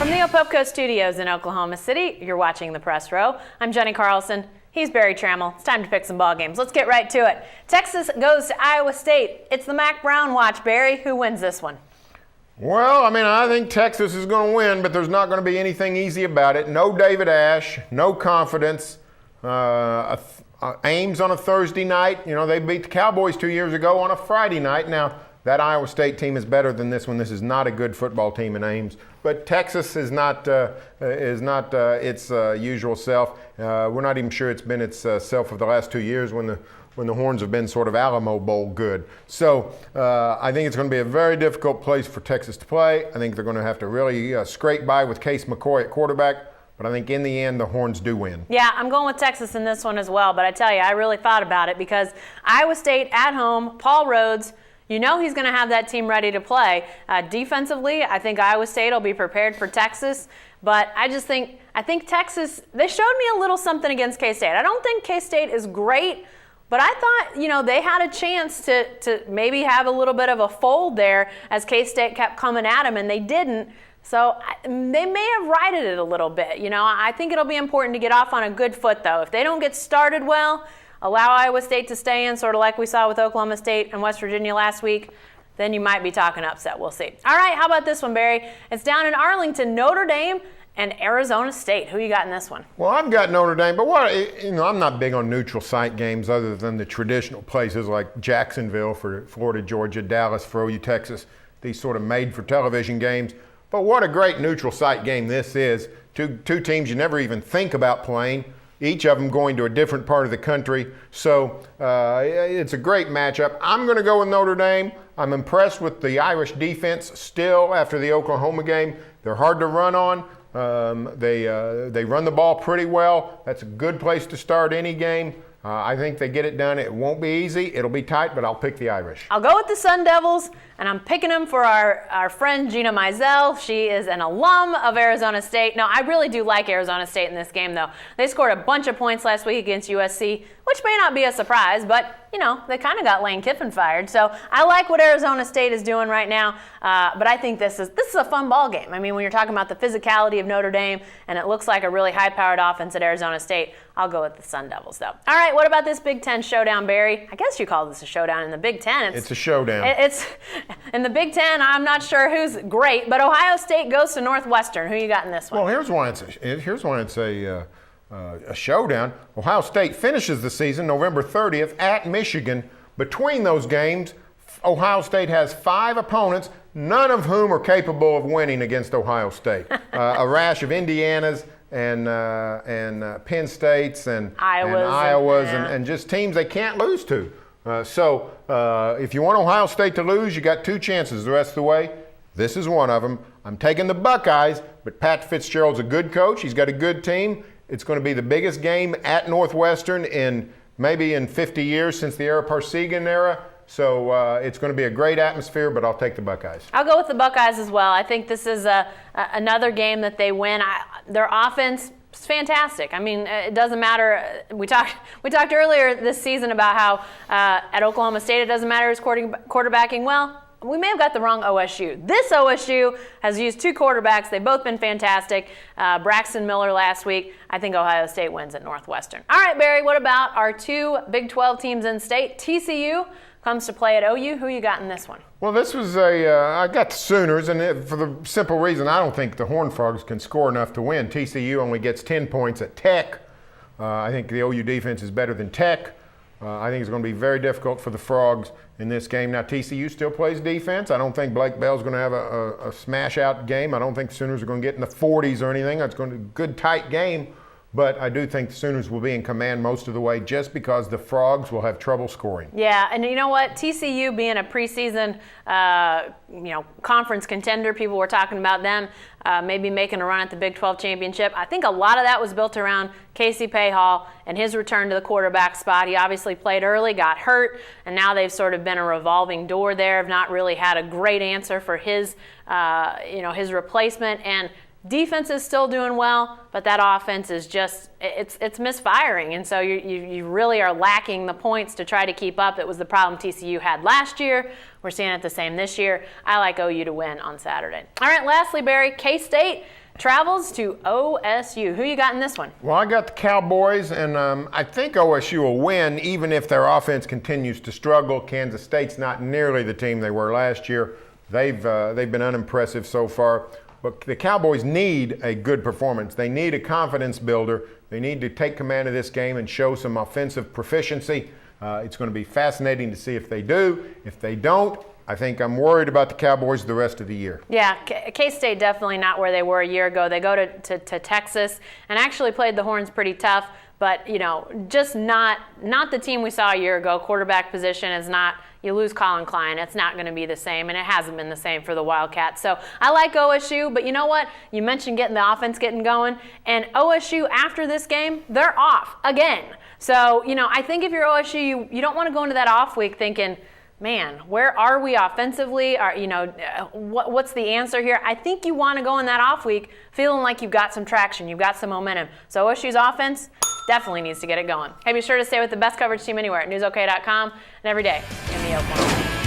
From the Opopco Studios in Oklahoma City, you're watching The Press Row. I'm Jenny Carlson. He's Barry Trammell. It's time to pick some ball games. Let's get right to it. Texas goes to Iowa State. It's the Mac Brown watch, Barry. Who wins this one? Well, I think Texas is going to win, but there's not going to be anything easy about it. No David Ash, no confidence. Ames on a Thursday night. You know, they beat the Cowboys 2 years ago on a Friday night. Now, that Iowa State team is better than this one. This is not a good football team in Ames. But Texas is not its usual self. We're not even sure it's been its self of the last 2 years when the Horns have been sort of Alamo Bowl good. So I think it's going to be a very difficult place for Texas to play. I think they're going to have to really scrape by with Case McCoy at quarterback. But I think in the end, the Horns do win. Yeah, I'm going with Texas in this one as well. But I tell you, I really thought about it because Iowa State at home, Paul Rhodes, you know he's going to have that team ready to play. Defensively, I think Iowa State will be prepared for Texas. But I think Texas, they showed me a little something against K-State. I don't think K-State is great, but I thought, they had a chance to maybe have a little bit of a fold there as K-State kept coming at them, and they didn't. So they may have righted it a little bit. I think it'll be important to get off on a good foot, though. If they don't get started well, allow Iowa State to stay in, sort of like we saw with Oklahoma State and West Virginia last week, then you might be talking upset. We'll see. All right, how about this one, Barry? It's down in Arlington, Notre Dame and Arizona State. Who you got in this one? Well, I've got Notre Dame, but I'm not big on neutral site games other than the traditional places like Jacksonville for Florida, Georgia, Dallas for OU, Texas, these sort of made-for-television games. But what a great neutral site game this is. Two teams you never even think about playing, each of them going to a different part of the country. So it's a great matchup. I'm going to go with Notre Dame. I'm impressed with the Irish defense still after the Oklahoma game. They're hard to run on. They run the ball pretty well. That's a good place to start any game. I think they get it done. It won't be easy. It'll be tight, but I'll pick the Irish. I'll go with the Sun Devils, and I'm picking them for our friend Gina Mizell. She is an alum of Arizona State. No, I really do like Arizona State in this game, though. They scored a bunch of points last week against USC, which may not be a surprise, but, they kind of got Lane Kiffin fired. So I like what Arizona State is doing right now, but I think this is a fun ball game. I mean, when you're talking about the physicality of Notre Dame, and it looks like a really high-powered offense at Arizona State, I'll go with the Sun Devils, though. All right, what about this Big Ten showdown, Barry? I guess you call this a showdown. In the Big Ten, it's a showdown. It's in the Big Ten. I'm not sure who's great, but Ohio State goes to Northwestern. Who you got in this one? Well, here's why it's a showdown. Ohio State finishes the season November 30th at Michigan. Between those games, Ohio State has 5 opponents, none of whom are capable of winning against Ohio State. A rash of Indianas and Penn States and Iowas and just teams they can't lose to. So if you want Ohio State to lose, you got 2 chances the rest of the way. This is one of them. I'm taking the Buckeyes, but Pat Fitzgerald's a good coach. He's got a good team. It's going to be the biggest game at Northwestern in 50 years since the Ara Parseghian era. So it's going to be a great atmosphere, but I'll take the Buckeyes. I'll go with the Buckeyes as well. I think this is another game that they win. Their offense is fantastic. I mean, it doesn't matter. We talked earlier this season about how at Oklahoma State it doesn't matter who's quarterbacking. Well, we may have got the wrong OSU. This OSU has used 2 quarterbacks. They've both been fantastic. Braxton Miller last week. I think Ohio State wins at Northwestern. All right, Barry, what about our 2 Big 12 teams in state? TCU comes to play at OU. Who you got in this one? Well, this was I got the Sooners, and for the simple reason I don't think the Horned Frogs can score enough to win. TCU only gets 10 points at Tech. I think the OU defense is better than Tech. I think it's going to be very difficult for the Frogs in this game. Now, TCU still plays defense. I don't think Blake Bell's going to have a smash-out game. I don't think the Sooners are going to get in the 40s or anything. It's going to be a good, tight game. But I do think the Sooners will be in command most of the way just because the Frogs will have trouble scoring. Yeah, and you know what? TCU being a preseason, conference contender, people were talking about them maybe making a run at the Big 12 championship. I think a lot of that was built around Casey Payhall and his return to the quarterback spot. He obviously played early, got hurt, and now they've sort of been a revolving door there. Have not really had a great answer for his replacement. And defense is still doing well, but that offense is just, it's misfiring. And so you really are lacking the points to try to keep up. It was the problem TCU had last year. We're seeing it the same this year. I like OU to win on Saturday. All right, lastly, Barry, K-State travels to OSU. Who you got in this one? Well, I got the Cowboys, and I think OSU will win even if their offense continues to struggle. Kansas State's not nearly the team they were last year. They've been unimpressive so far. But the Cowboys need a good performance. They need a confidence builder. They need to take command of this game and show some offensive proficiency. It's going to be fascinating to see if they do. If they don't, I think I'm worried about the Cowboys the rest of the year. Yeah, K-State definitely not where they were a year ago. They go to Texas and actually played the Horns pretty tough, but just not the team we saw a year ago. Quarterback position is not. You lose Colin Klein, it's not going to be the same, and it hasn't been the same for the Wildcats. So I like OSU, but you know what? You mentioned getting the offense getting going, and OSU after this game, they're off again. So I think if you're OSU, you don't want to go into that off week thinking, man, where are we offensively? What's the answer here? I think you want to go in that off week feeling like you've got some traction, you've got some momentum. So OSU's offense definitely needs to get it going. Hey, be sure to stay with the best coverage team anywhere at newsok.com and every day in the Oak.